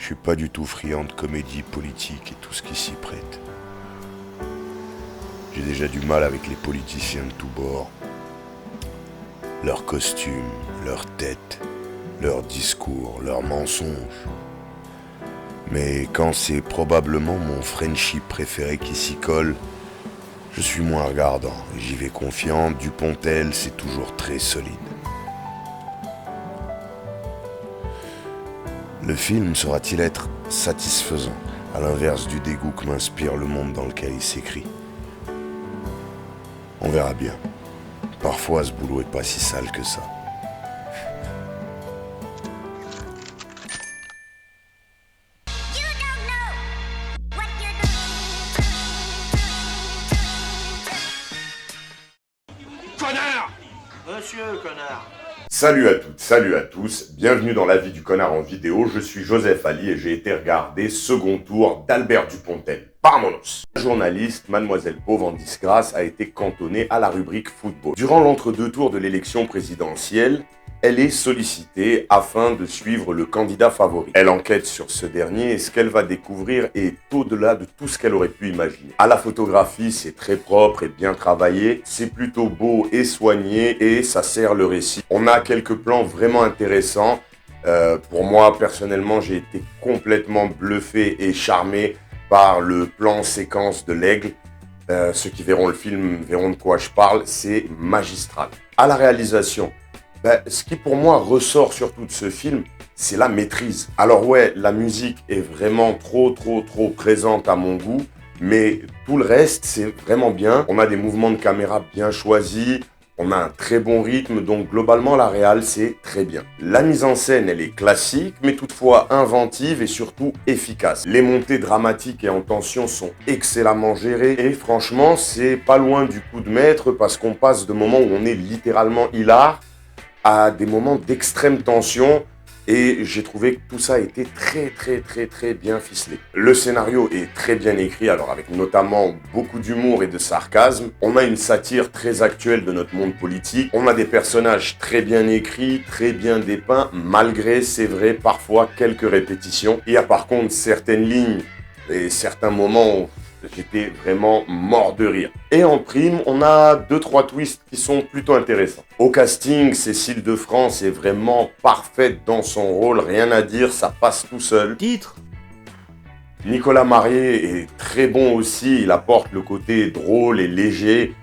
Je suis pas du tout friand de comédie politique et tout ce qui s'y prête. J'ai déjà du mal avec les politiciens de tous bords. Leurs costumes, leurs têtes, leurs discours, leurs mensonges. Mais quand c'est probablement mon Frenchie préféré qui s'y colle, je suis moins regardant et j'y vais confiant. Dupontel, c'est toujours très solide. Le film saura-t-il être satisfaisant, à l'inverse du dégoût que m'inspire le monde dans lequel il s'écrit? On verra bien. Parfois, ce boulot est pas si sale que ça. Connard! Monsieur, connard! Salut à toutes, salut à tous, bienvenue dans la vie du connard en vidéo, je suis Joseph Ali et j'ai été regarder second tour d'Albert Dupontel. Parmonos. La journaliste, Mademoiselle Pauvre en disgrâce, a été cantonnée à la rubrique football. Durant l'entre-deux tours de l'élection présidentielle, elle est sollicitée afin de suivre le candidat favori. Elle enquête sur ce dernier et ce qu'elle va découvrir est au-delà de tout ce qu'elle aurait pu imaginer. À la photographie, c'est très propre et bien travaillé, c'est plutôt beau et soigné et ça sert le récit. On a quelques plans vraiment intéressants. Pour moi, personnellement, j'ai été complètement bluffé et charmé par le plan séquence de l'aigle. Ceux qui verront le film verront de quoi je parle, c'est magistral. À la réalisation, ce qui pour moi ressort surtout de ce film, c'est la maîtrise. Alors ouais, la musique est vraiment trop présente à mon goût, mais tout le reste, c'est vraiment bien. On a des mouvements de caméra bien choisis, on a un très bon rythme, donc globalement la réal, c'est très bien. La mise en scène, elle est classique, mais toutefois inventive et surtout efficace. Les montées dramatiques et en tension sont excellemment gérées, et franchement, c'est pas loin du coup de maître, parce qu'on passe de moments où on est littéralement hilar, à des moments d'extrême tension et j'ai trouvé que tout ça a été très bien ficelé. Le scénario est très bien écrit, alors avec notamment beaucoup d'humour et de sarcasme. On a une satire très actuelle de notre monde politique. On a des personnages très bien écrits, très bien dépeints, malgré, c'est vrai, parfois quelques répétitions. Il y a par contre certaines lignes et certains moments où j'étais vraiment mort de rire. Et en prime, on a 2-3 twists qui sont plutôt intéressants. Au casting, Cécile de France est vraiment parfaite dans son rôle, rien à dire, ça passe tout seul. Titre? Nicolas Marié est très bon aussi, il apporte le côté drôle et léger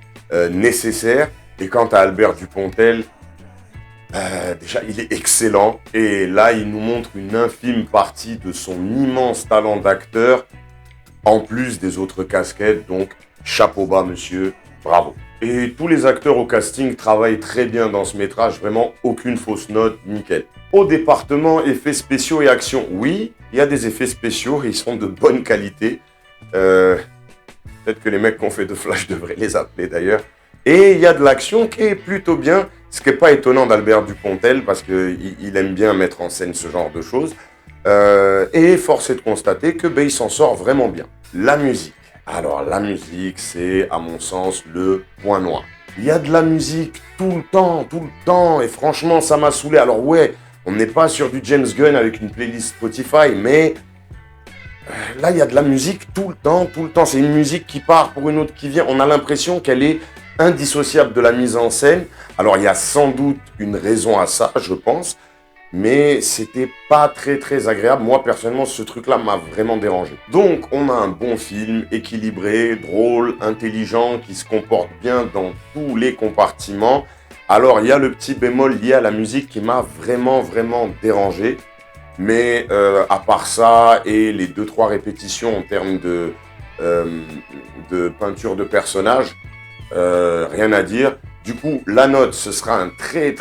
nécessaire. Et quant à Albert Dupontel, déjà il est excellent. Et là, il nous montre une infime partie de son immense talent d'acteur, en plus des autres casquettes, donc chapeau bas monsieur, bravo. Et tous les acteurs au casting travaillent très bien dans ce métrage, vraiment aucune fausse note, nickel. Au département effets spéciaux et action, oui, il y a des effets spéciaux et ils sont de bonne qualité. Peut-être que les mecs qui ont fait de Flash devraient les appeler d'ailleurs. Et il y a de l'action qui est plutôt bien, ce qui n'est pas étonnant d'Albert Dupontel parce qu'il aime bien mettre en scène ce genre de choses. Et force est de constater que il s'en sort vraiment bien. La musique. Alors la musique, c'est à mon sens le point noir. Il y a de la musique tout le temps, et franchement ça m'a saoulé. Alors ouais, on n'est pas sur du James Gunn avec une playlist Spotify, mais là il y a de la musique tout le temps. C'est une musique qui part pour une autre qui vient. On a l'impression qu'elle est indissociable de la mise en scène. Alors il y a sans doute une raison à ça, je pense. Mais c'était pas très agréable. Moi, personnellement, ce truc-là m'a vraiment dérangé. Donc, on a un bon film, équilibré, drôle, intelligent, qui se comporte bien dans tous les compartiments. Alors, il y a le petit bémol lié à la musique qui m'a vraiment dérangé. Mais à part ça, et les 2-3 répétitions en termes de peinture de personnages, rien à dire. Du coup, la note, ce sera un très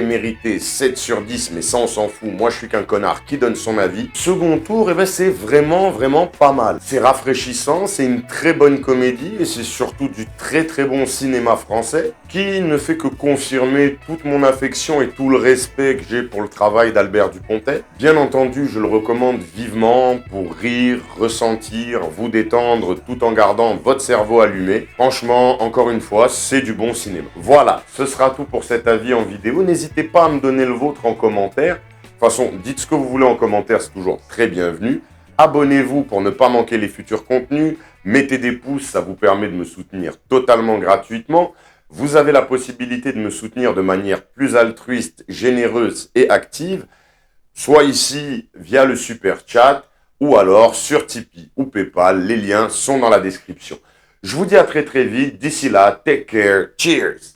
mérité 7 sur 10, mais ça, on s'en fout. Moi, je suis qu'un connard qui donne son avis. Second tour, c'est vraiment pas mal. C'est rafraîchissant, c'est une très bonne comédie et c'est surtout du très bon cinéma français qui ne fait que confirmer toute mon affection et tout le respect que j'ai pour le travail d'Albert Dupontel. Bien entendu, je le recommande vivement pour rire, ressentir, vous détendre tout en gardant votre cerveau allumé. Franchement, encore une fois, c'est du bon cinéma. Voilà, ce sera tout pour cet avis en vidéo. N'hésitez pas à me donner le vôtre en commentaire. toute façon, dites ce que vous voulez en commentaire, c'est toujours très bienvenu. Abonnez-vous pour ne pas manquer les futurs contenus. Mettez des pouces, ça vous permet de me soutenir totalement gratuitement. Vous avez la possibilité de me soutenir de manière plus altruiste, généreuse et active, soit ici via le super chat ou alors sur Tipeee ou Paypal. Les liens sont dans la description. Je vous dis à très vite. D'ici là, take care. Cheers!